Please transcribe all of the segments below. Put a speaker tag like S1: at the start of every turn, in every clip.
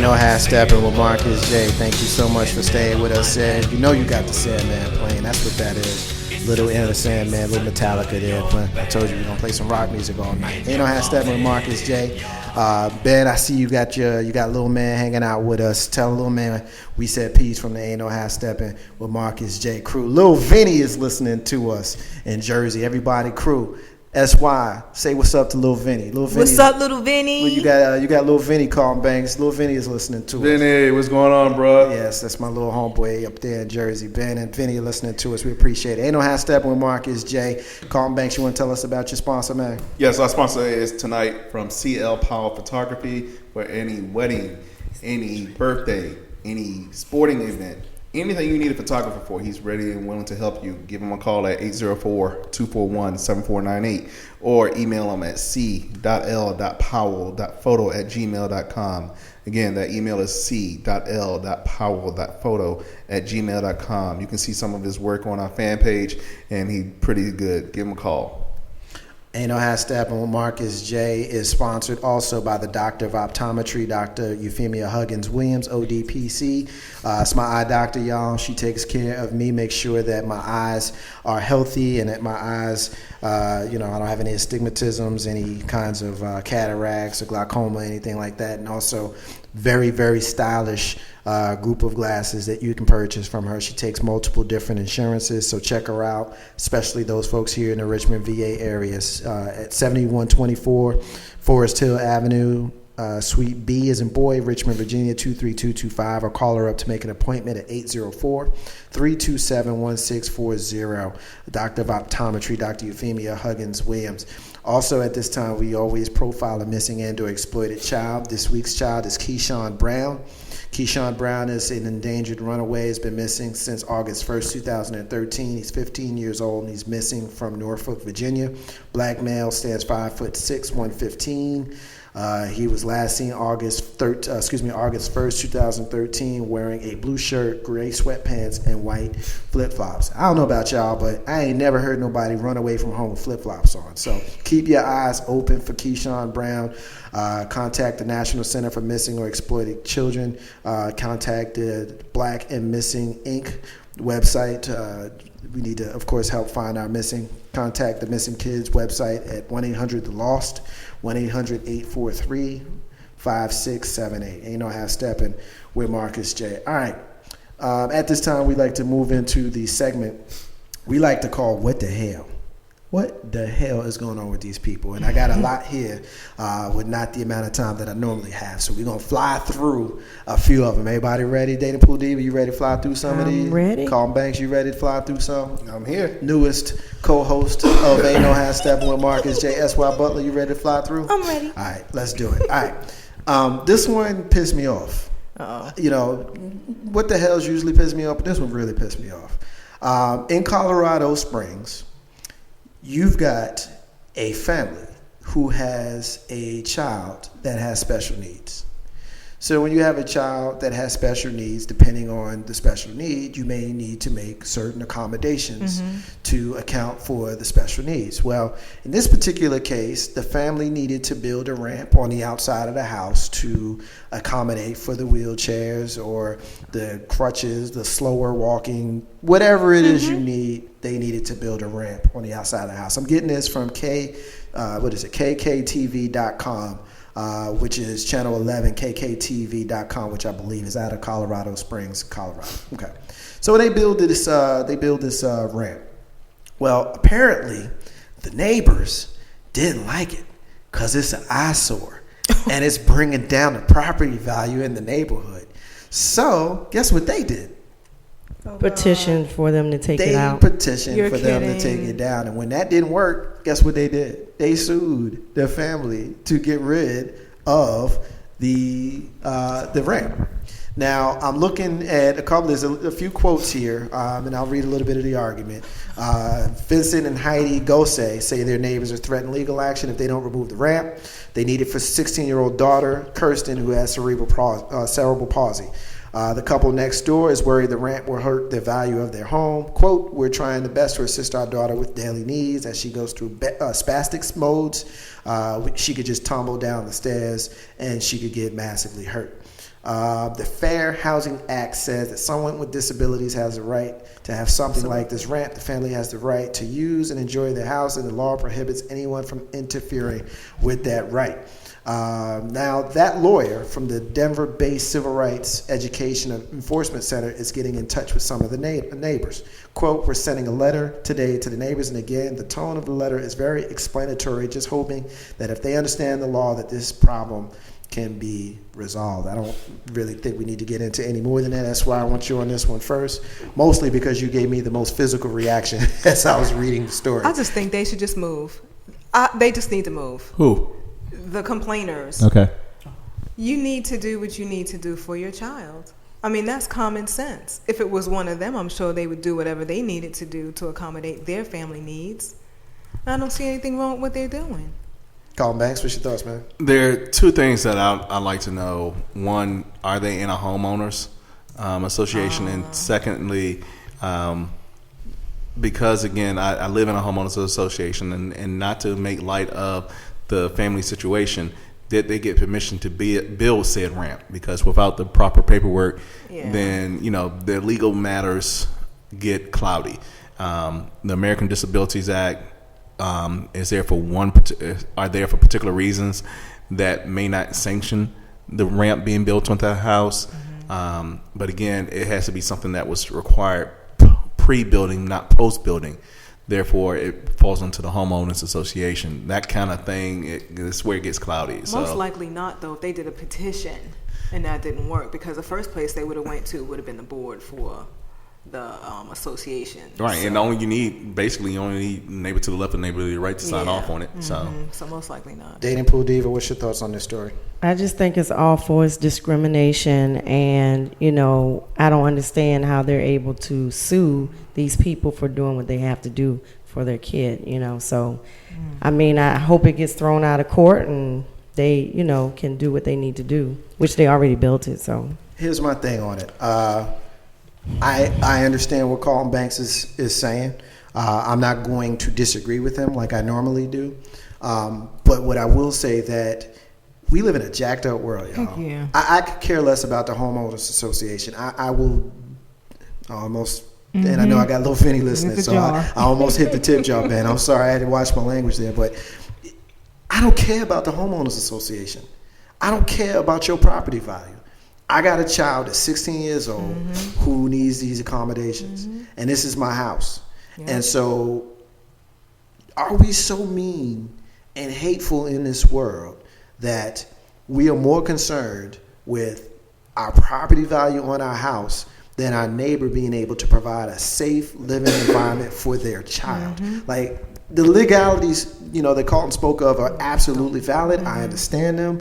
S1: No Half Steppin with Marcus J. Thank you so much for staying with us, Sid. You know you got the Sandman playing. That's what that is. Little Inner Sandman, little Metallica there. But I told you we're going to play some rock music all night. No Half Steppin with Marcus J. Ben, I see you got little man hanging out with us. Tell little man we said peace from the Ain't No Half Steppin with Marcus J crew. Lil Vinny is listening to us in Jersey. Everybody crew. SY, say what's up to Lil Vinny.
S2: What's up, Little Vinny?
S1: Well, you got Lil Vinny calling banks. Lil Vinny is listening to us.
S3: Vinny, what's going on, bro?
S1: Yes, that's my little homeboy up there in Jersey. Ben and Vinny are listening to us. We appreciate it. Ain't No Half Steppin with Marcus J. Carlton Banks, you want to tell us about your sponsor, man?
S3: Yes, our sponsor is tonight from CL Power Photography for any wedding, any birthday, any sporting event. Anything you need a photographer for, he's ready and willing to help you. Give him a call at 804-241-7498 or email him at c.l.powell.photo@gmail.com. Again, that email is c.l.powell.photo@gmail.com. You can see some of his work on our fan page, and he's pretty good. Give him a call.
S1: Ain't No Half Steppin with Marcus J is sponsored also by the Doctor of Optometry, Dr. Euphemia Huggins Williams, ODPC. It's my eye doctor, y'all. She takes care of me, makes sure that my eyes are healthy and that my eyes, I don't have any astigmatisms, any kinds of cataracts or glaucoma, anything like that. And also very, very stylish group of glasses that you can purchase from her. She takes multiple different insurances, so check her out, especially those folks here in the Richmond, VA areas. At 7124 Forest Hill Avenue, Suite B as in boy, Richmond, Virginia, 23225, or call her up to make an appointment at 804-327-1640. Doctor of Optometry, Dr. Euphemia Huggins Williams. Also at this time, we always profile a missing and or exploited child. This week's child is Keyshawn Brown. Keyshawn Brown is an endangered runaway. He's been missing since August 1st, 2013. He's 15 years old and he's missing from Norfolk, Virginia. Black male, stands 5'6", 115. He was last seen August 1st, 2013, wearing a blue shirt, gray sweatpants, and white flip-flops. I don't know about y'all, but I ain't never heard nobody run away from home with flip-flops on. So keep your eyes open for Keyshawn Brown. Contact the National Center for Missing or Exploited Children. Contact the Black and Missing Inc. website. We need to, of course, help find our missing. Contact the Missing Kids website at 1-800-THE-LOST, 1-800-843-5678. Ain't No Half Steppin with Marcus J. All right. At this time, we'd like to move into the segment we like to call What the Hell? What the hell is going on with these people? And I got a lot here with not the amount of time that I normally have. So we're going to fly through a few of them. Everybody ready? Dana Pool Diva, you ready to fly through some of these?
S2: I'm ready.
S1: Carlton Banks, you ready to fly through some?
S3: I'm here.
S1: Newest co-host of Ain't No Half Steppin with Marcus J. S.Y. Butler, you ready to fly through?
S2: I'm ready.
S1: All right, let's do it. All right. This one pissed me off. What the hell's usually pissed me off, but this one really pissed me off. In Colorado Springs, you've got a family who has a child that has special needs. So when you have a child that has special needs, depending on the special need, you may need to make certain accommodations to account for the special needs. Well, in this particular case, the family needed to build a ramp on the outside of the house to accommodate for the wheelchairs or the crutches, the slower walking, whatever it is you need. They needed to build a ramp on the outside of the house. I'm getting this from KKTV.com. Which is channel 11, kktv.com, which I believe is out of Colorado Springs, Colorado. Okay, so they build this ramp. Well, apparently the neighbors didn't like it because it's an eyesore and it's bringing down the property value in the neighborhood. So guess what they did?
S2: Petition for them to take it out.
S1: They petitioned for them to take it down. And when that didn't work, guess what they did? They sued their family to get rid of the ramp. Now, I'm looking at there's a few quotes here, and I'll read a little bit of the argument. Vincent and Heidi Gose say their neighbors are threatening legal action if they don't remove the ramp. They need it for 16-year-old daughter, Kirsten, who has cerebral palsy. The couple next door is worried the ramp will hurt the value of their home. Quote, "We're trying the best to assist our daughter with daily needs as she goes through spastic modes. She could just tumble down the stairs and she could get massively hurt." The Fair Housing Act says that someone with disabilities has the right to have something like this ramp. The family has the right to use and enjoy their house, and the law prohibits anyone from interfering with that right. Now, that lawyer from the Denver-based Civil Rights Education and Enforcement Center is getting in touch with some of the neighbors. Quote, "We're sending a letter today to the neighbors, and again, the tone of the letter is very explanatory, just hoping that if they understand the law, that this problem can be resolved." I don't really think we need to get into any more than that. That's why I want you on this one first, mostly because you gave me the most physical reaction as I was reading the story.
S4: I just think they should just move. They just need to move.
S5: Who?
S4: The complainers.
S5: Okay.
S4: You need to do what you need to do for your child. I mean, that's common sense. If it was one of them, I'm sure they would do whatever they needed to do to accommodate their family needs. I don't see anything wrong with what they're doing.
S1: Colin Banks, what's your thoughts, man?
S3: There are two things that I'd like to know. One, are they in a homeowners association? And secondly, because, again, I live in a homeowners association, and not to make light of the family situation, did they get permission to build said ramp? Because without the proper paperwork, then, their legal matters get cloudy. The American Disabilities Act is there for are there for particular reasons that may not sanction the ramp being built onto the house. But again, it has to be something that was required pre-building, not post-building. Therefore, it falls into the homeowners association. That kind of thing, it's where it gets cloudy.
S4: Most likely not, though, if they did a petition and that didn't work, because the first place they would have went to would have been the board for the association.
S3: Right, so. And you only need neighbor to the left and neighbor to the right to sign off on it. So
S4: most likely not.
S1: Dating Pool Diva, what's your thoughts on this story?
S2: I just think it's all for its discrimination, and I don't understand how they're able to sue these people for doing what they have to do for their kid. So I mean, I hope it gets thrown out of court and they can do what they need to do, which they already built it. So
S1: here's my thing on it. I understand what Colin Banks is saying. I'm not going to disagree with him like I normally do. But what I will say that we live in a jacked up world, y'all.
S2: Yeah.
S1: I could care less about the homeowners association. I will almost, and I know I got little Vinny listening, so I almost hit the tip jar, man. I'm sorry, I had to watch my language there, but I don't care about the homeowners association. I don't care about your property value. I got a child that's 16 years old who needs these accommodations, and this is my house. Yeah. And so are we so mean and hateful in this world that we are more concerned with our property value on our house than our neighbor being able to provide a safe living environment for their child? Like, the legalities, that Carlton spoke of are absolutely valid. I understand them,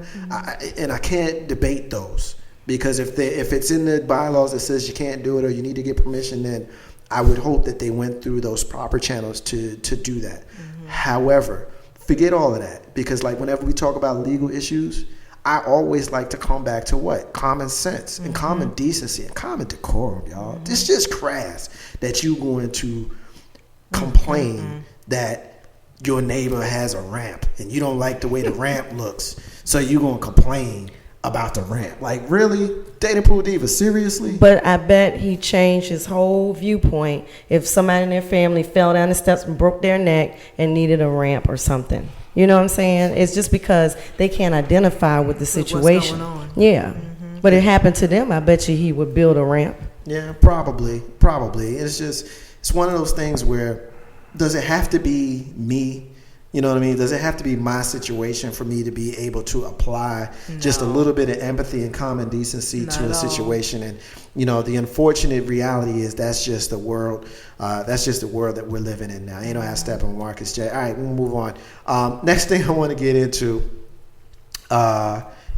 S1: and I can't debate those. Because if it's in the bylaws that says you can't do it or you need to get permission, then I would hope that they went through those proper channels to do that. However, forget all of that, because like whenever we talk about legal issues, I always like to come back to what? Common sense and common decency and common decorum, y'all. It's just crass that you going to complain that your neighbor has a ramp and you don't like the way the ramp looks, so you're going to complain about the ramp. Like, really? Dating Pool Diva, seriously?
S2: But I bet he changed his whole viewpoint if somebody in their family fell down the steps and broke their neck and needed a ramp or something. You know what I'm saying? It's just because they can't identify with the situation.
S4: What's going on.
S2: Yeah. But it happened to them. I bet you he would build a ramp.
S1: Yeah, probably. It's one of those things where, does it have to be me? You know what I mean? Does it have to be my situation for me to be able to apply just a little bit of empathy and common decency to a situation? And, the unfortunate reality is that's just the world. That's just the world that we're living in now. Ain't no ass Steppin, Marcus J. All right, we'll move on. Next thing I want to get into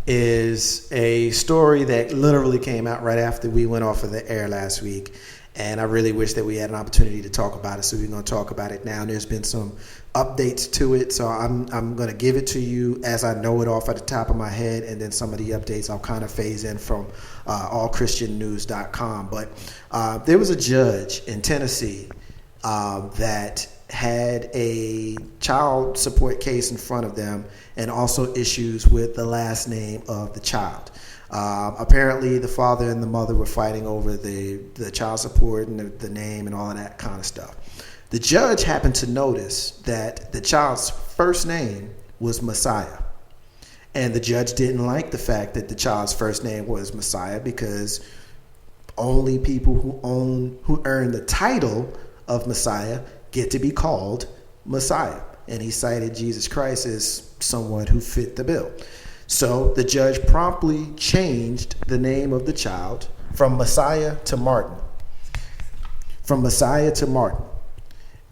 S1: is a story that literally came out right after we went off of the air last week. And I really wish that we had an opportunity to talk about it, so we're going to talk about it now. There's been some updates to it, so I'm going to give it to you as I know it off at the top of my head, and then some of the updates I'll kind of phase in from allchristiannews.com. But there was a judge in Tennessee that had a child support case in front of them and also issues with the last name of the child. Apparently, the father and the mother were fighting over the child support and the name and all of that kind of stuff. The judge happened to notice that the child's first name was Messiah. And the judge didn't like the fact that the child's first name was Messiah because only people who earn the title of Messiah get to be called Messiah. And he cited Jesus Christ as someone who fit the bill. So the judge promptly changed the name of the child from Messiah to Martin. From Messiah to Martin.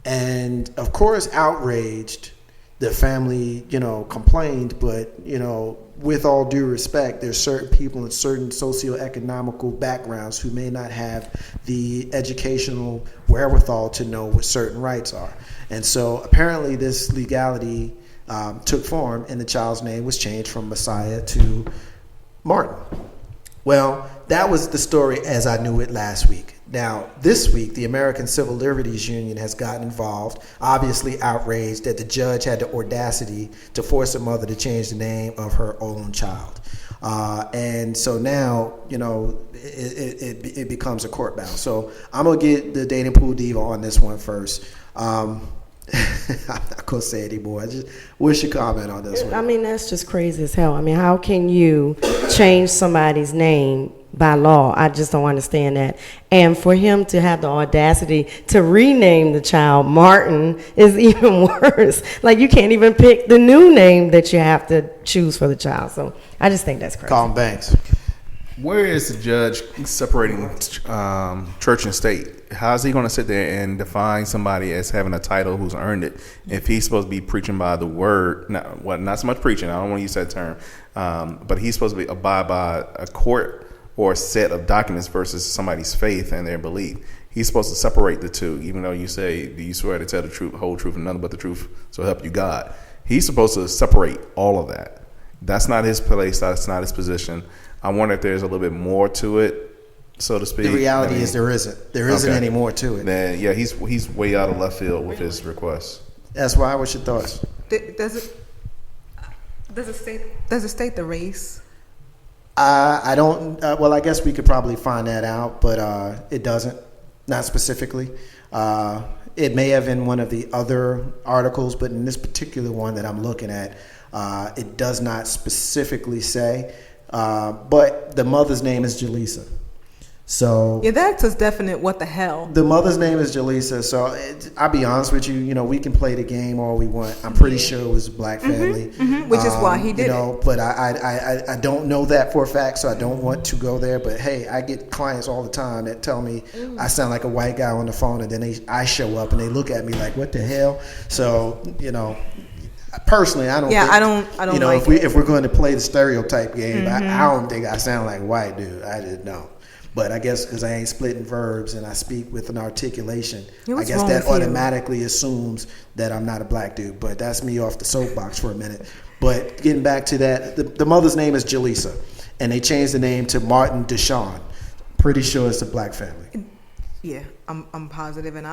S1: And of course, outraged, the family, complained, but, with all due respect, there's certain people in certain socioeconomical backgrounds who may not have the educational wherewithal to know what certain rights are. And so apparently this legality took form and the child's name was changed from Messiah to Martin. Well, that was the story as I knew it last week. Now, this week, the American Civil Liberties Union has gotten involved, obviously outraged that the judge had the audacity to force a mother to change the name of her own child. And so now, it becomes a court battle. So I'm going to get the dating pool diva on this one first. I'm not going to say anymore. What's your comment on this one?
S2: I mean, that's just crazy as hell. I mean, how can you change somebody's name by law? I just don't understand that. And for him to have the audacity to rename the child Martin is even worse. Like, you can't even pick the new name that you have to choose for the child. So I just think that's crazy.
S1: Colin Banks.
S3: Where is the judge separating church and state? How is he going to sit there and define somebody as having a title who's earned it if he's supposed to be preaching by the word? Not so much preaching. I don't want to use that term. But he's supposed to abide by a court or a set of documents versus somebody's faith and their belief. He's supposed to separate the two, even though you say, do you swear to tell the truth, whole truth, and nothing but the truth, so help you God. He's supposed to separate all of that. That's not his place. That's not his position. I wonder if there's a little bit more to it, so to speak.
S1: The reality is there isn't. There isn't any more to it.
S3: Then, yeah, he's way out of left field with his request.
S1: That's why. What's your thoughts?
S4: Does it state the race?
S1: I don't. Well, I guess we could probably find that out, but it doesn't. Not specifically. It may have in one of the other articles, but in this particular one that I'm looking at, it does not specifically say. But the mother's name is Jaleesa. So
S4: yeah, that's just definite. What the hell?
S1: The mother's name is Jaleesa. So I'll be honest with you. We can play the game all we want. I'm pretty sure it was a black family,
S4: which is why he did it.
S1: But I don't know that for a fact, so I don't want to go there. But hey, I get clients all the time that tell me I sound like a white guy on the phone, and then I show up and they look at me like, "What the hell?" So personally, I don't.
S4: Yeah,
S1: think,
S4: I don't.
S1: If we're going to play the stereotype game, I don't think I sound like a white dude. I just don't. But I guess because I ain't splitting verbs and I speak with an articulation, I guess that automatically assumes that I'm not a black dude. But that's me off the soapbox for a minute. But getting back to that, the mother's name is Jaleesa, and they changed the name to Martin Deshawn. Pretty sure it's a black family.
S4: Yeah, I'm positive, and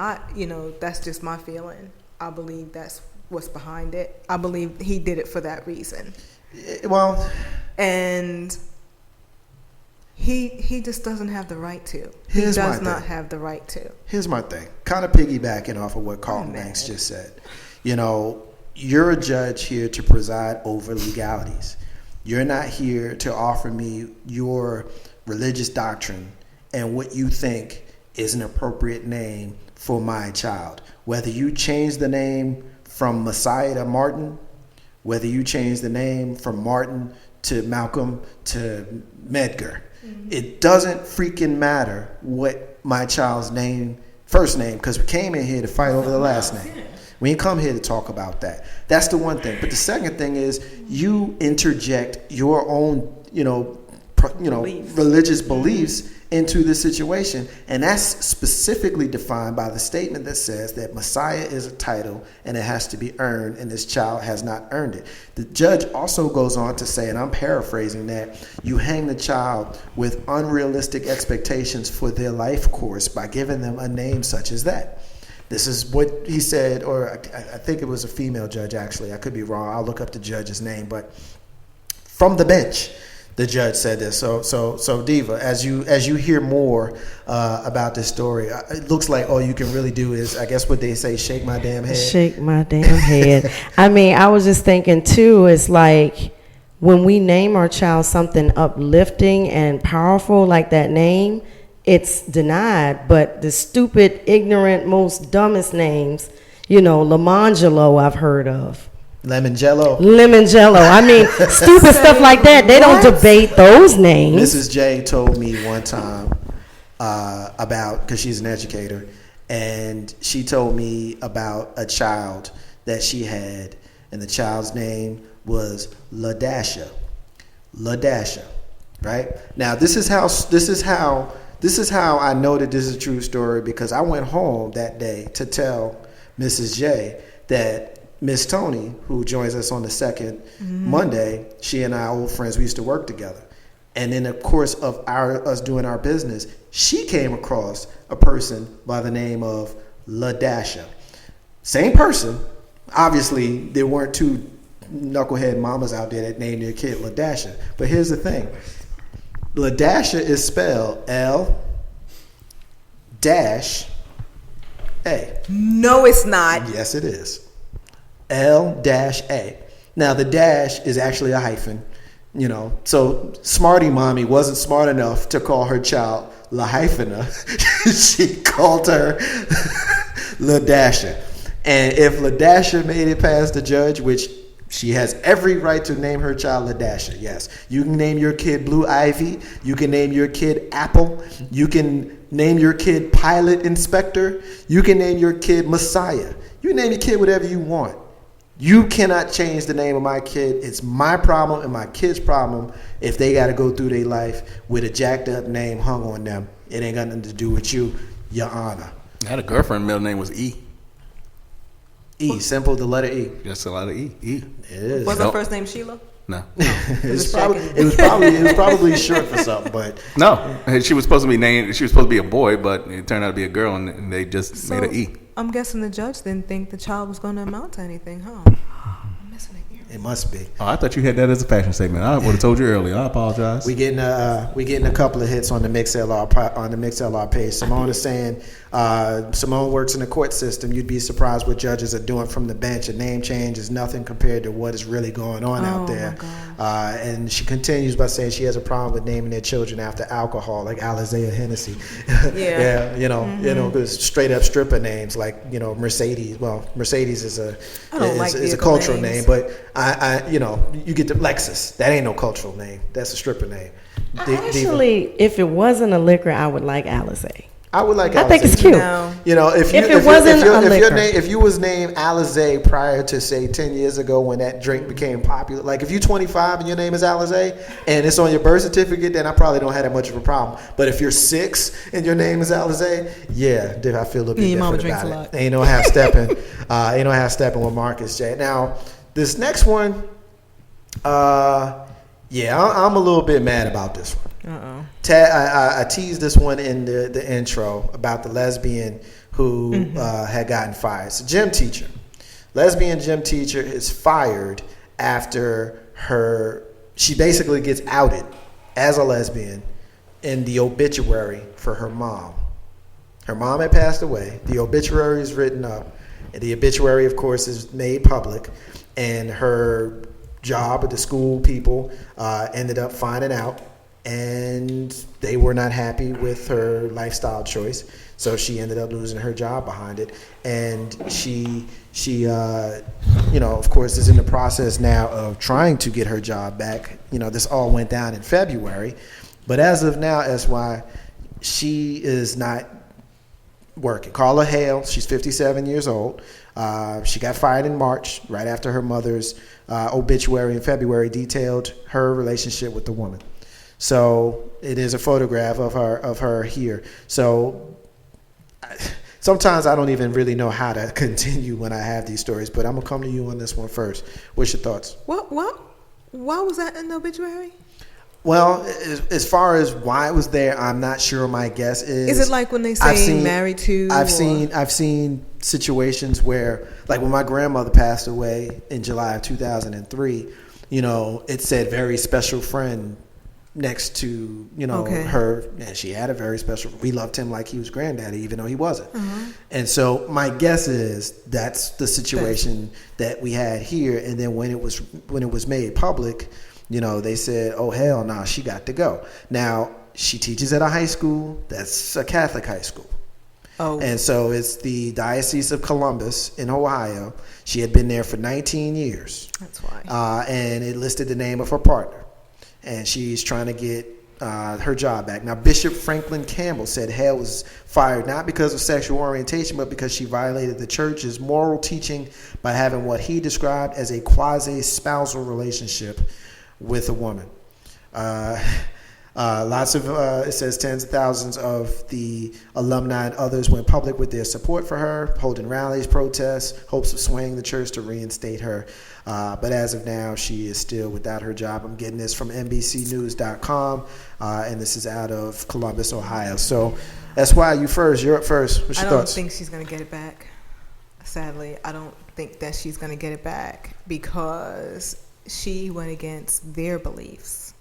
S4: that's just my feeling. I believe that's what's behind it. I believe he did it for that reason.
S1: Well,
S4: and he just doesn't have the right to. He does not have the right to.
S1: Here's my thing. Kind of piggybacking off of what Carlton Banks just said. You're a judge here to preside over legalities. You're not here to offer me your religious doctrine and what you think is an appropriate name for my child. Whether you change the name from Messiah to Martin, whether you change the name from Martin to Malcolm to Medgar, it doesn't freaking matter what my child's first name, because we came in here to fight over the last name. We ain't come here to talk about that. That's the one thing. But the second thing is you interject your own, religious beliefs into the situation, and that's specifically defined by the statement that says that Messiah is a title and it has to be earned, and this child has not earned it. The judge also goes on to say, and I'm paraphrasing, that you hang the child with unrealistic expectations for their life course by giving them a name such as that. This is what he said, or I think it was a female judge, actually. I could be wrong. I'll look up the judge's name. But from the bench, the judge said this. So Diva, as you hear more about this story, it looks like all you can really do is, I guess what they say, shake my damn head.
S2: Shake my damn head. I mean, I was just thinking too, it's like when we name our child something uplifting and powerful like that name, it's denied. But the stupid, ignorant, most dumbest names, Lamangelo I've heard of.
S1: Lemon Jello.
S2: I mean, stupid stuff like that. They don't debate those names.
S1: Mrs. J told me one time about, because she's an educator, and she told me about a child that she had, and the child's name was LaDasha. LaDasha, right? Now this is how I know that this is a true story, because I went home that day to tell Mrs. J that Miss Tony, who joins us on the second Monday, she and I are old friends. We used to work together. And in the course of us doing our business, she came across a person by the name of LaDasha. Same person. Obviously, there weren't two knucklehead mamas out there that named their kid LaDasha. But here's the thing. LaDasha is spelled L-A.
S4: No, it's not.
S1: Yes, it is. L-A. Now, the dash is actually a hyphen, So Smarty Mommy wasn't smart enough to call her child La Hyphena. She called her LaDasha. And if LaDasha made it past the judge, which she has every right to name her child LaDasha, yes. You can name your kid Blue Ivy. You can name your kid Apple. You can name your kid Pilot Inspector. You can name your kid Messiah. You can name your kid whatever you want. You cannot change the name of my kid. It's my problem and my kid's problem if they got to go through their life with a jacked up name hung on them. It ain't got nothing to do with you, Your Honor.
S5: I had a girlfriend, middle name was E.
S1: E, simple, the letter E.
S5: Just a lot of E. E.
S1: It is.
S4: Was her first name Sheila?
S5: No.
S1: It was probably short for something, but
S5: No. She was supposed to be named, she was supposed to be a boy, but it turned out to be a girl, and they just made an E.
S4: I'm guessing the judge didn't think the child was going to amount to anything, huh? I'm missing an ear.
S1: it must be.
S5: Oh, I thought you had that as a fashion statement. I would have told you earlier. I apologize.
S1: We getting a couple of hits on the MixLR page. Simone is saying Simone works in the court system. You'd be surprised what judges are doing from the bench. A name change is nothing compared to what is really going on out there. And she continues by saying she has a problem with naming their children after alcohol, like Alizé or Hennessy.
S4: Yeah.
S1: Because straight up stripper names like Mercedes. Well, Mercedes is a cultural name, but you get the Lexus. That ain't no cultural name. That's a stripper name.
S2: Actually, if it wasn't a liquor, I would like Alizé.
S1: I would like Alizé.
S2: I think it's cute.
S4: No.
S1: If you was named Alizé prior to say 10 years ago when that drink became popular, like if you're 25 and your name is Alizé and it's on your birth certificate, then I probably don't have that much of a problem. But if you're 6 and your name is Alizé, I feel a little bit different about it. Ain't no half stepping. Ain't no half stepping with Marcus J. Now this next one, I'm a little bit mad about this one. I teased this one in the intro about the lesbian who had gotten fired. It's a gym teacher. Lesbian gym teacher is fired after she basically gets outed as a lesbian in the obituary for her mom. Her mom had passed away. The obituary is written up. The obituary, of course, is made public, and her job at the school people ended up finding out, and they were not happy with her lifestyle choice, so she ended up losing her job behind it. And she of course is in the process now of trying to get her job back. This all went down in February, but as of now, SY, she is not working. Carla Hale, she's 57 years old. She got fired in March, right after her mother's obituary in February detailed her relationship with the woman. So it is a photograph of her here. So sometimes I don't even really know how to continue when I have these stories, but I'm gonna come to you on this one first. What's your thoughts?
S4: What? Why was that in the obituary?
S1: Well, as far as why it was there, I'm not sure. My guess is.
S4: Is it like when they say married to?
S1: I've seen situations where, like when my grandmother passed away in July of 2003, it said very special friend next to, her, and she had a very special, we loved him like he was granddaddy, even though he wasn't. And so my guess is that's the situation that we had here. And then when it was made public, they said, oh, hell no, she got to go. Now, she teaches at a high school that's a Catholic high school.
S4: Oh.
S1: And so it's the Diocese of Columbus in Ohio. She had been there for 19 years.
S4: That's why.
S1: And it listed the name of her partner. And she's trying to get her job back. Now, Bishop Franklin Campbell said Hale was fired not because of sexual orientation, but because she violated the church's moral teaching by having what he described as a quasi-spousal relationship with a woman. It says tens of thousands of the alumni and others went public with their support for her, holding rallies, protests, hopes of swaying the church to reinstate her. But as of now, she is still without her job. I'm getting this from NBCnews.com, and this is out of Columbus, Ohio. So that's why you're up first. What's your thoughts?
S4: I don't think she's going to get it back. Sadly, I don't think that she's going to get it back because she went against their beliefs.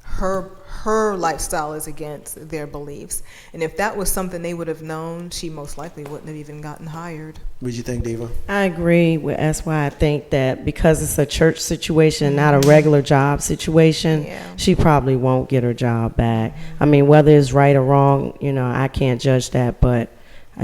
S4: Her lifestyle is against their beliefs. And if that was something they would have known, she most likely wouldn't have even gotten hired.
S1: What do you think, Diva?
S2: I agree. That's why I think that because it's a church situation, not a regular job situation, she probably won't get her job back. I mean, whether it's right or wrong, I can't judge that, but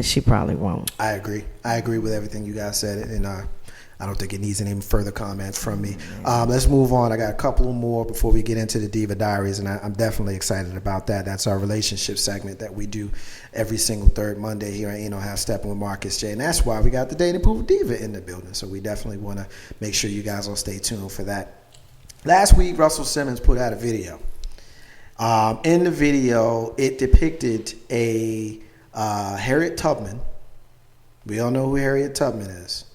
S2: she probably won't.
S1: I agree. I agree with everything you guys said, and I don't think it needs any further comments from me. Let's move on. I got a couple more before we get into the Diva Diaries, and I'm definitely excited about that. That's our relationship segment that we do every single third Monday here at Have Steppin with Marcus J. And that's why we got the Dating Proof Diva in the building. So we definitely want to make sure you guys will stay tuned for that. Last week, Russell Simmons put out a video. In the video, it depicted a Harriet Tubman. We all know who Harriet Tubman is.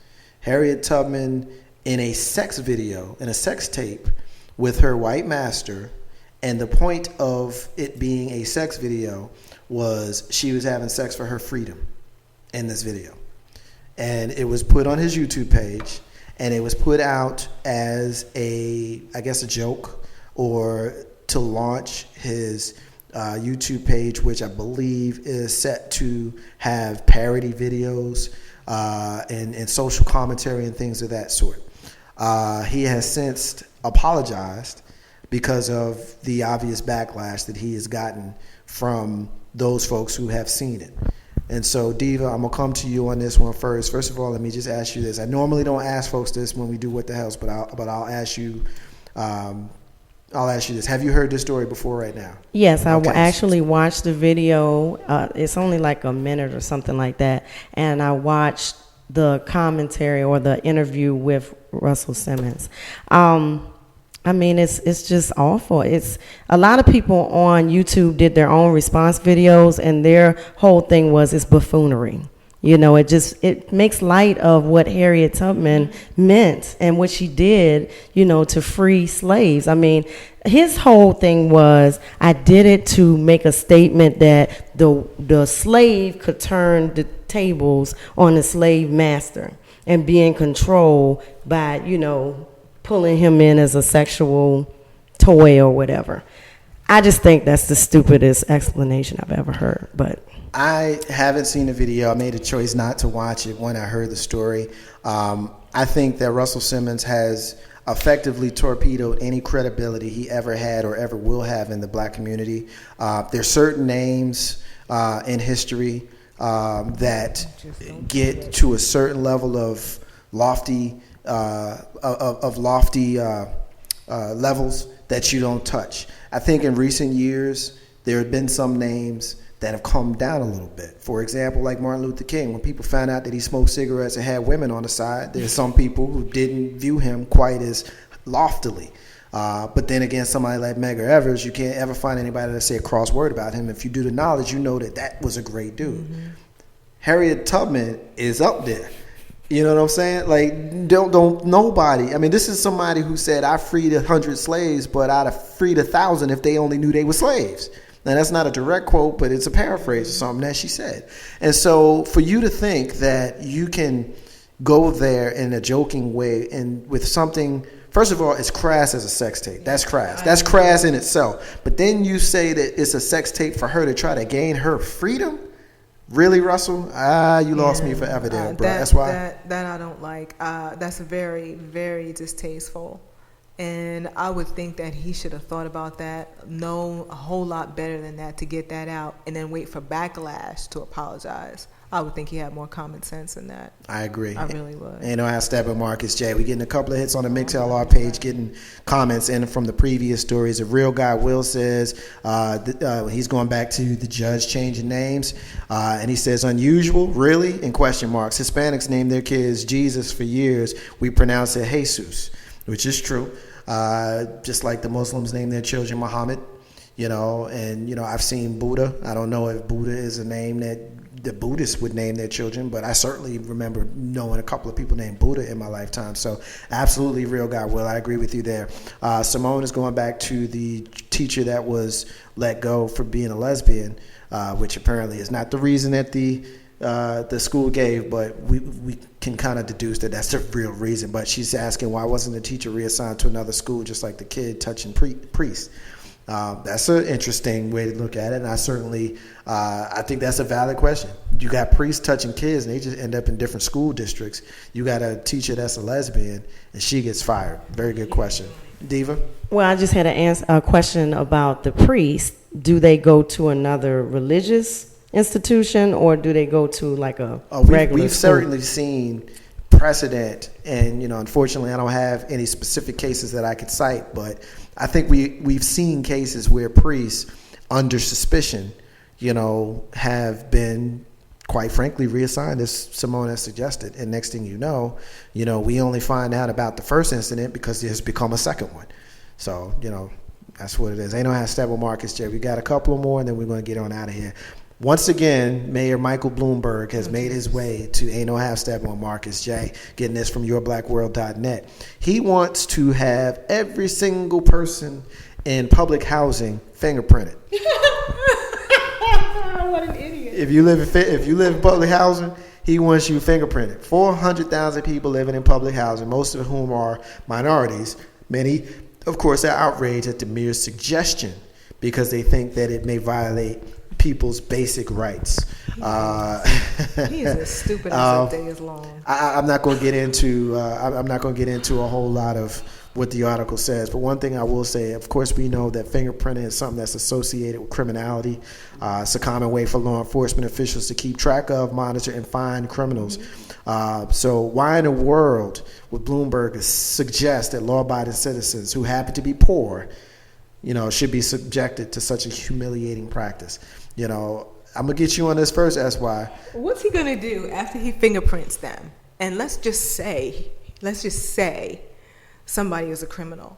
S1: Harriet Tubman in a sex video, in a sex tape with her white master. And the point of it being a sex video was she was having sex for her freedom in this video. And it was put on his YouTube page, and it was put out as a joke, or to launch his YouTube page, which I believe is set to have parody videos and social commentary and things of that sort. He has since apologized because of the obvious backlash that he has gotten from those folks who have seen it. And so, Diva, I'm going to come to you on this one first. First of all, let me just ask you this. I normally don't ask folks this when we do What the Hells, but I'll ask you this. Have you heard this story before right now?
S2: Yes,
S1: Okay.
S2: I actually watched the video. It's only like a minute or something like that. And I watched the commentary or the interview with Russell Simmons. I mean, it's just awful. It's a lot of people on YouTube did their own response videos, and their whole thing was it's buffoonery. It makes light of what Harriet Tubman meant and what she did, to free slaves. I mean, his whole thing was, I did it to make a statement that the slave could turn the tables on the slave master and be in control by, pulling him in as a sexual toy or whatever. I just think that's the stupidest explanation I've ever heard, but
S1: I haven't seen the video. I made a choice not to watch it when I heard the story. I think that Russell Simmons has effectively torpedoed any credibility he ever had or ever will have in the black community. There's certain names in history that get to a certain level of lofty levels that you don't touch. I think in recent years there have been some names that have come down a little bit. For example, like Martin Luther King. When people found out that he smoked cigarettes and had women on the side, there's some people who didn't view him quite as loftily. But then again, somebody like Medgar Evers, you can't ever find anybody that say a cross word about him. If you do the knowledge, you know that was a great dude. Mm-hmm. Harriet Tubman is up there. You know what I'm saying? Like, don't nobody. I mean, this is somebody who said, I freed 100 slaves, but I'd have freed 1,000 if they only knew they were slaves. Now, that's not a direct quote, but it's a paraphrase of something that she said. And so for you to think that you can go there in a joking way and with something, first of all, it's crass as a sex tape. That's crass. That's crass in itself. But then you say that it's a sex tape for her to try to gain her freedom? Really, Russell? You lost me forever there, bro. That's why.
S4: That I don't like. That's very, very distasteful. And I would think that he should have thought about that, know a whole lot better than that to get that out, and then wait for backlash to apologize. I would think he had more common sense than that.
S1: I agree.
S4: I really would.
S1: And I Steppin, Marcus J. We getting a couple of hits on the Mix LR page, getting comments in from the previous stories. A real guy, Will, says he's going back to the judge changing names, and he says unusual, really, in question marks. Hispanics name their kids Jesus for years. We pronounce it Jesus, which is true. Just like the Muslims name their children Muhammad, and I've seen Buddha. I don't know if Buddha is a name that the Buddhists would name their children, but I certainly remember knowing a couple of people named Buddha in my lifetime. So absolutely real guy, Will. I agree with you there. Simone is going back to the teacher that was let go for being a lesbian, which apparently is not the reason that the school gave, but we can kind of deduce that that's the real reason. But she's asking, why wasn't the teacher reassigned to another school just like the kid touching priests? That's an interesting way to look at it, and I certainly I think that's a valid question. You got priests touching kids, and they just end up in different school districts. You got a teacher that's a lesbian, and she gets fired. Very good question. Diva?
S2: Well, I just had a question about the priests. Do they go to another religious institution, or do they go to like a regular
S1: We've
S2: school?
S1: certainly seen precedent, and unfortunately I don't have any specific cases that I could cite, but I think we've seen cases where priests under suspicion have been, quite frankly, reassigned, as Simone has suggested. And next thing you know, we only find out about the first incident because there's become a second one. So that's what it is. Ain't no have stable Marcus J. We got a couple more, and then we're going to get on out of here. Once again, Mayor Michael Bloomberg has made his way to Ain't No Half Step on Marcus J. Getting this from yourblackworld.net. He wants to have every single person in public housing fingerprinted.
S4: What an idiot.
S1: If you live in public housing, he wants you fingerprinted. 400,000 people living in public housing, most of whom are minorities. Many, of course, are outraged at the mere suggestion because they think that it may violate people's basic rights.
S4: He is as stupid as the day is long.
S1: I'm not going to get into a whole lot of what the article says, but one thing I will say, of course, we know that fingerprinting is something that's associated with criminality. It's a common way for law enforcement officials to keep track of, monitor, and find criminals. So why in the world would Bloomberg suggest that law-abiding citizens who happen to be poor, should be subjected to such a humiliating practice? I'm going to get you on this first, SY.
S4: What's he going to do after he fingerprints them? And let's just say somebody is a criminal.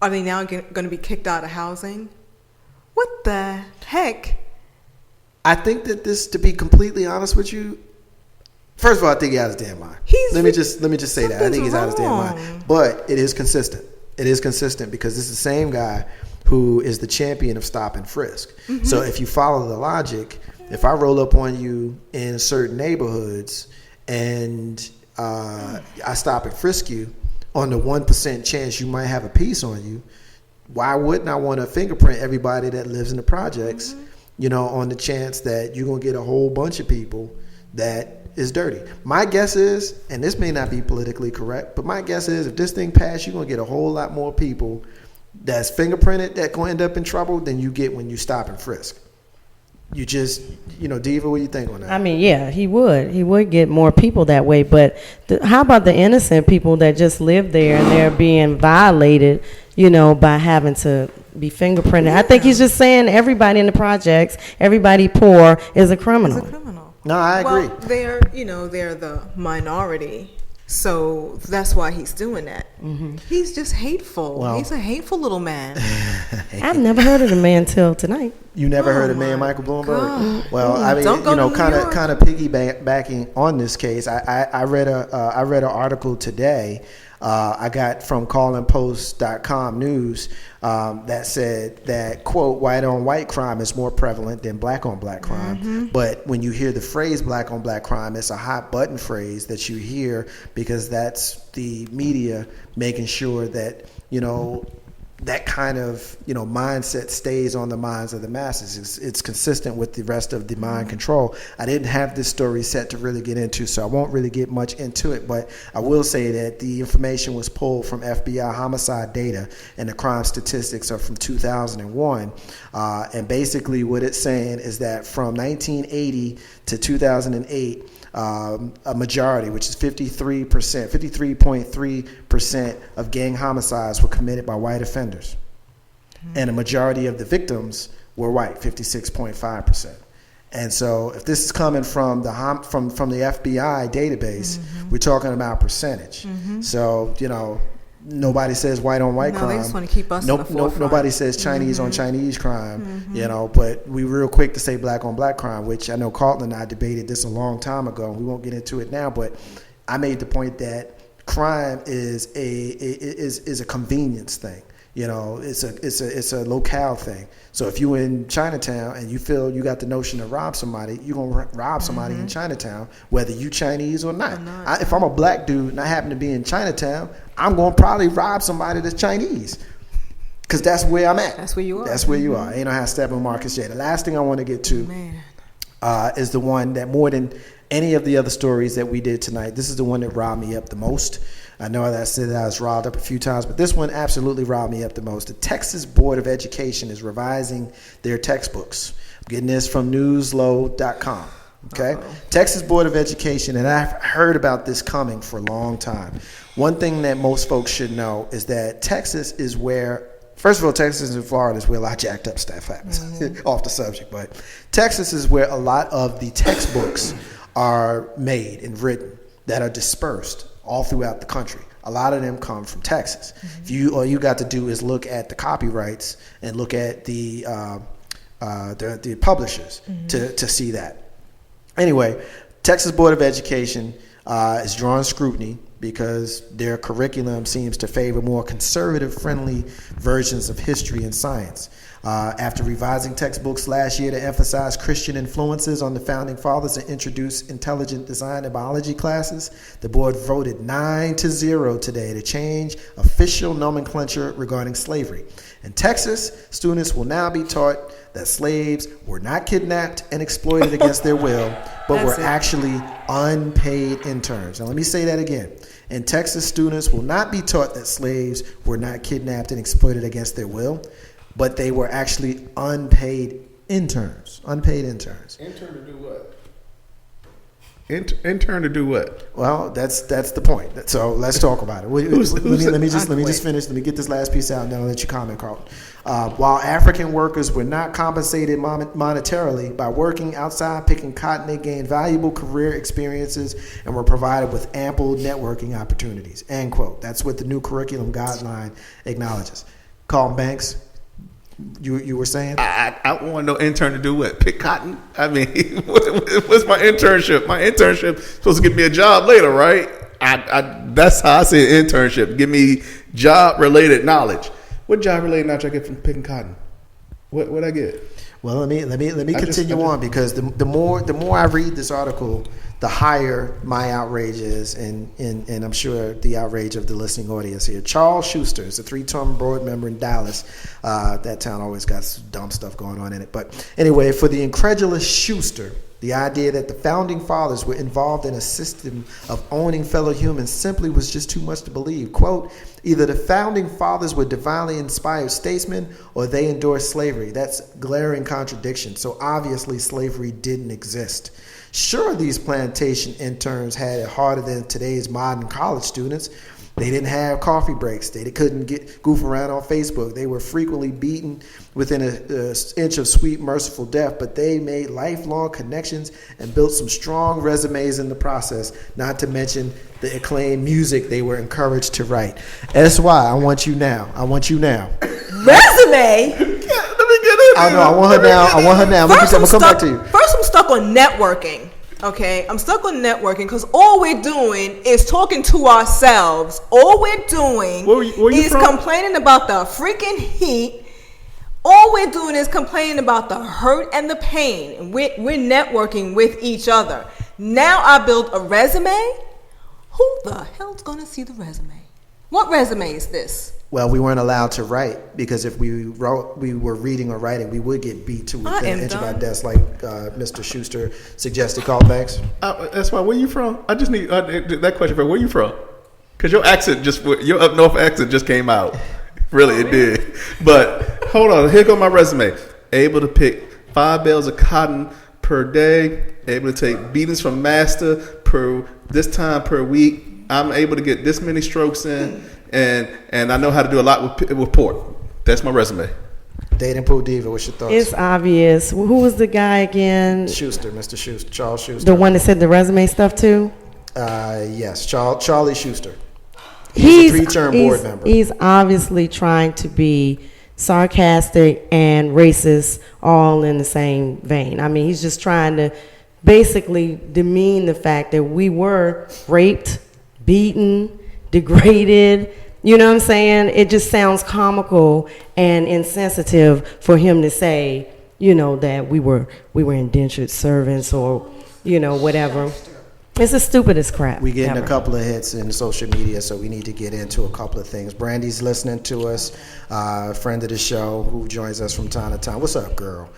S4: Are they now going to be kicked out of housing? What the heck?
S1: I think that this, to be completely honest with you, first of all, I think he's out of his damn mind. Let me just say that. I think he's out of his damn mind. But it is consistent. It is consistent because it's the same guy who is the champion of stop and frisk. Mm-hmm. So if you follow the logic, if I roll up on you in certain neighborhoods and I stop and frisk you, on the 1% chance you might have a piece on you, why wouldn't I want to fingerprint everybody that lives in the projects, on the chance that you're going to get a whole bunch of people that is dirty? My guess is, and this may not be politically correct, but my guess is if this thing passed, you're going to get a whole lot more people that's fingerprinted that going to end up in trouble than you get when you stop and frisk. You just, Diva, what do you think on that?
S2: I mean, yeah, he would get more people that way. But how about the innocent people that just live there and they're being violated, by having to be fingerprinted? Yeah. I think he's just saying everybody in the projects, everybody poor is a criminal.
S4: Is a criminal.
S1: No, I agree.
S4: Well, they're the minority. So that's why he's doing that. He's just hateful.
S1: Well-
S4: He's a hateful little man.
S2: I've never heard of the man till tonight.
S1: You never heard of
S4: my
S1: Mayor Michael Bloomberg?
S4: God.
S1: Well, I mean,
S4: Don't go
S1: you know,
S4: to New
S1: kind
S4: York.
S1: of piggybacking on this case. I read an article today. I got from callinpost.com news that said that, quote, white on white crime is more prevalent than black on black crime. But when you hear the phrase black on black crime, it's a hot button phrase that you hear because that's the media making sure that, you know, that kind of, you know, mindset stays on the minds of the masses. It's consistent with the rest of the mind control. I didn't have this story set to really get into, so I won't really get much into it, but I will say that the information was pulled from FBI homicide data, and the crime statistics are from 2001. And basically what it's saying is that from 1980 to 2008, a majority, which is 53.3% of gang homicides were committed by white offenders. And a majority of the victims were white, 56.5%. And so if this is coming from the from the FBI database, we're talking about percentage. So, you know, nobody says white on white
S4: No,
S1: crime.
S4: they just want to keep us in the forefront.
S1: Nobody says Chinese on Chinese crime, you know, but we real quick to say black on black crime, which I know Carlton and I debated this a long time ago. We won't get into it now, but I made the point that crime is a convenience thing. You know, it's a locale thing. So if you in Chinatown and you feel you got the notion to rob somebody, you're gonna rob somebody in Chinatown, whether you Chinese or not. If I'm a black dude and I happen to be in Chinatown, I'm gonna probably rob somebody that's Chinese, because that's where I'm at.
S4: That's where you are.
S1: That's where you are. Ain't no how Steppin Marcus yet. The last thing I want to get to
S4: Man.
S1: is the one that more than any of the other stories that we did tonight, this is the one that riled me up the most. I know that I said that I was riled up a few times, but this one absolutely riled me up the most. The Texas Board of Education is revising their textbooks. I'm getting this from newslow.com. Okay? Texas Board of Education, and I've heard about this coming for a long time. One thing that most folks should know is that Texas is where, first of all, Texas and Florida is where a lot of jacked up stuff happens. Off the subject, but Texas is where a lot of the textbooks are made and written that are dispersed all throughout the country. A lot of them come from Texas. If all you got to do is look at the copyrights and look at the publishers to see that. Anyway, Texas Board of Education is drawing scrutiny because their curriculum seems to favor more conservative-friendly versions of history and science. After revising textbooks last year to emphasize Christian influences on the Founding Fathers and introduce intelligent design and biology classes, the board voted 9-0 today to change official nomenclature regarding slavery. In Texas, students will now be taught that slaves were not kidnapped and exploited against their will, but were actually unpaid interns. Now, let me say that again. In Texas, students will not be taught that slaves were not kidnapped and exploited against their will, but they were actually unpaid interns. Unpaid interns.
S3: Intern to do what? Intern to do what?
S1: Well, that's the point. So let's talk about it. Let me just finish. Let me get this last piece out, and then I'll let you comment, Carlton. While African workers were not compensated monetarily by working outside picking cotton, they gained valuable career experiences and were provided with ample networking opportunities. End quote. That's what the new curriculum guideline acknowledges. Carlton Banks, you were saying?
S3: I want no intern to do what? Pick cotton? I mean, what's my internship? My internship is supposed to get me a job later, right? That's how I say internship. Give me job-related knowledge. What job-related knowledge I get from picking cotton? What I get?
S1: Well, let me continue on, because the more I read this article, the higher my outrage is, and I'm sure the outrage of the listening audience here. Charles Schuster is a 3-term board member in Dallas. That town always got some dumb stuff going on in it. But anyway, for the incredulous Schuster, the idea that the Founding Fathers were involved in a system of owning fellow humans simply was just too much to believe. Quote, either the Founding Fathers were divinely inspired statesmen or they endorsed slavery. That's glaring contradiction. So obviously slavery didn't exist. Sure, these plantation interns had it harder than today's modern college students, They didn't have coffee breaks. They couldn't goof around on Facebook. They were frequently beaten within an inch of sweet, merciful death, but they made lifelong connections and built some strong resumes in the process, not to mention the acclaimed music they were encouraged to write. SY, I want you now.
S4: Resume?
S1: I know. I want her now. I'm gonna come back to you.
S4: First, I'm stuck on networking. Okay, I'm stuck on networking because all we're doing is talking to ourselves. All we're doing is complaining about the freaking heat. All we're doing is complaining about the hurt and the pain. And we're networking with each other. Now I build a resume. Who the hell's gonna see the resume? What resume is this?
S1: Well, we weren't allowed to write because if we were reading or writing, we would get beat to within an inch of our desk, like Mr. Schuster suggested. Callbacks.
S5: That's why. Where you from? I just need that question. Where you from? Because your accent your up north accent just came out. Really, it did. But hold on. Here go my resume. Able to pick 5 bales of cotton per day. Able to take beatings from master per this time per week. I'm able to get this many strokes in. And I know how to do a lot with pork. That's my resume.
S1: Dating Pool Diva, what's your thoughts?
S2: It's obvious. Who was the guy again?
S1: Schuster, Mr. Schuster, Charles Schuster.
S2: The one that said the resume stuff too?
S1: Yes, Charlie Schuster. He's a 3-term board member.
S2: He's obviously trying to be sarcastic and racist all in the same vein. I mean, he's just trying to basically demean the fact that we were raped, beaten, degraded. You know what I'm saying? It just sounds comical and insensitive for him to say, that we were indentured servants or, whatever. It's the stupidest crap.
S1: We're getting
S2: ever.
S1: a couple of hits in social media, so we need to get into a couple of things. Brandy's listening to us, a friend of the show who joins us from time to time. What's up, girl?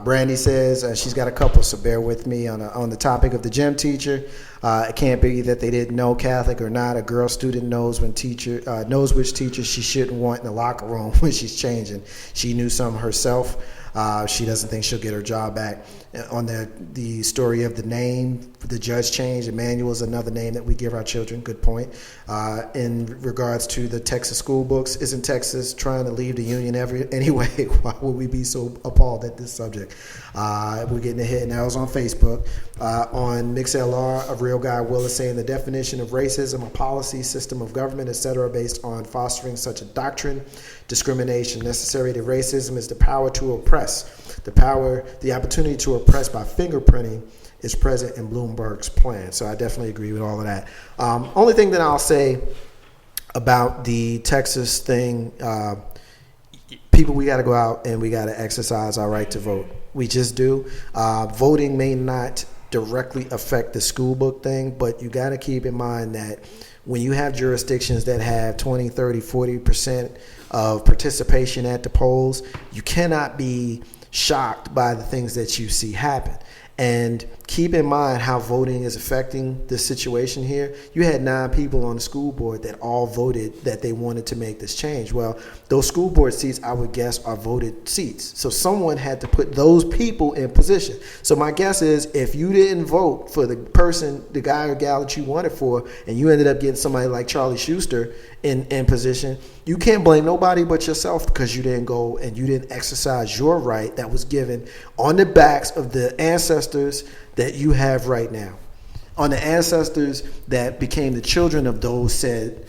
S1: Brandy says she's got a couple, so bear with me on the topic of the gym teacher. It can't be that they didn't know Catholic or not. A girl student knows which teacher she shouldn't want in the locker room when she's changing. She knew some herself. She doesn't think she'll get her job back. On the story of the name, the judge change, Emmanuel is another name that we give our children. Good point. In regards to the Texas school books, isn't Texas trying to leave the union anyway? Why would we be so appalled at this subject? We're getting a hit, and that was on Facebook. On MixLR, a real guy, Will, is saying the definition of racism, a policy, system of government, etc., based on fostering such a doctrine, discrimination necessary to racism is the power to oppress. The opportunity to oppress by fingerprinting is present in Bloomberg's plan. So I definitely agree with all of that. Only thing that I'll say about the Texas thing, people, we got to go out and we got to exercise our right to vote. We just do. Voting may not directly affect the school book thing, but you got to keep in mind that when you have jurisdictions that have 20, 30, 40% of participation at the polls, you cannot be shocked by the things that you see happen. And keep in mind how voting is affecting the situation here. You had 9 people on the school board that all voted that they wanted to make this change. Well, those school board seats, I would guess, are voted seats. So someone had to put those people in position. So my guess is if you didn't vote for the person, the guy or gal that you wanted for, and you ended up getting somebody like Charlie Schuster in position, you can't blame nobody but yourself because you didn't go and you didn't exercise your right that was given on the backs of the ancestors that you have right now, on the ancestors that became the children of those said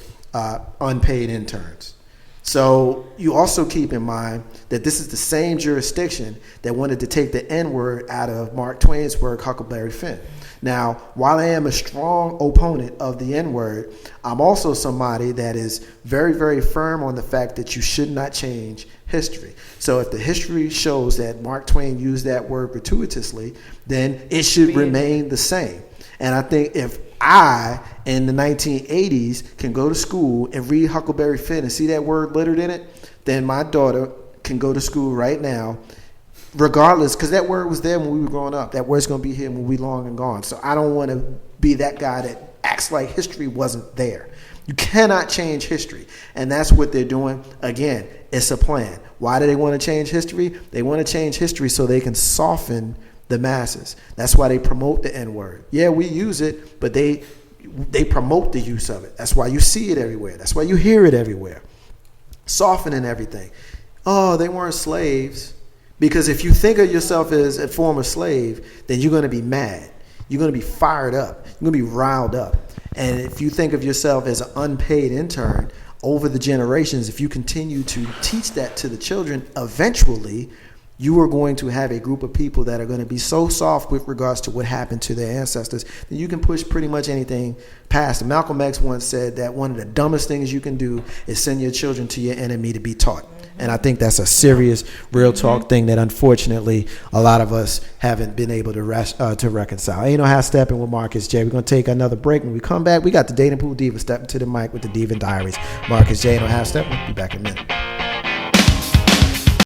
S1: unpaid interns. So you also keep in mind that this is the same jurisdiction that wanted to take the N-word out of Mark Twain's work, Huckleberry Finn. Now, while I am a strong opponent of the N-word, I'm also somebody that is very, very firm on the fact that you should not change history. So if the history shows that Mark Twain used that word gratuitously, then it should remain the same. And I think if I, in the 1980s, can go to school and read Huckleberry Finn and see that word littered in it, then my daughter can go to school right now, regardless, because that word was there when we were growing up. That word's going to be here when we long and gone. So I don't want to be that guy that acts like history wasn't there. You cannot change history. And that's what they're doing. Again, it's a plan. Why do they want to change history? They want to change history so they can soften the masses. That's why they promote the N-word. Yeah, we use it, but they they promote the use of it. That's why you see it everywhere. That's why you hear it everywhere. Softening everything. Oh, they weren't slaves. Because if you think of yourself as a former slave, then you're going to be mad. You're going to be fired up. You're going to be riled up. And if you think of yourself as an unpaid intern, over the generations, if you continue to teach that to the children, eventually you are going to have a group of people that are going to be so soft with regards to what happened to their ancestors that you can push pretty much anything past. Malcolm X once said that one of the dumbest things you can do is send your children to your enemy to be taught. And I think that's a serious, real talk thing that unfortunately a lot of us haven't been able to reconcile. Ain't no how stepping with Marcus J. We're going to take another break. When we come back, we got the Dating Pool Diva stepping to the mic with the Diva Diaries. Marcus J. Ain't no how stepping. Be back in a minute.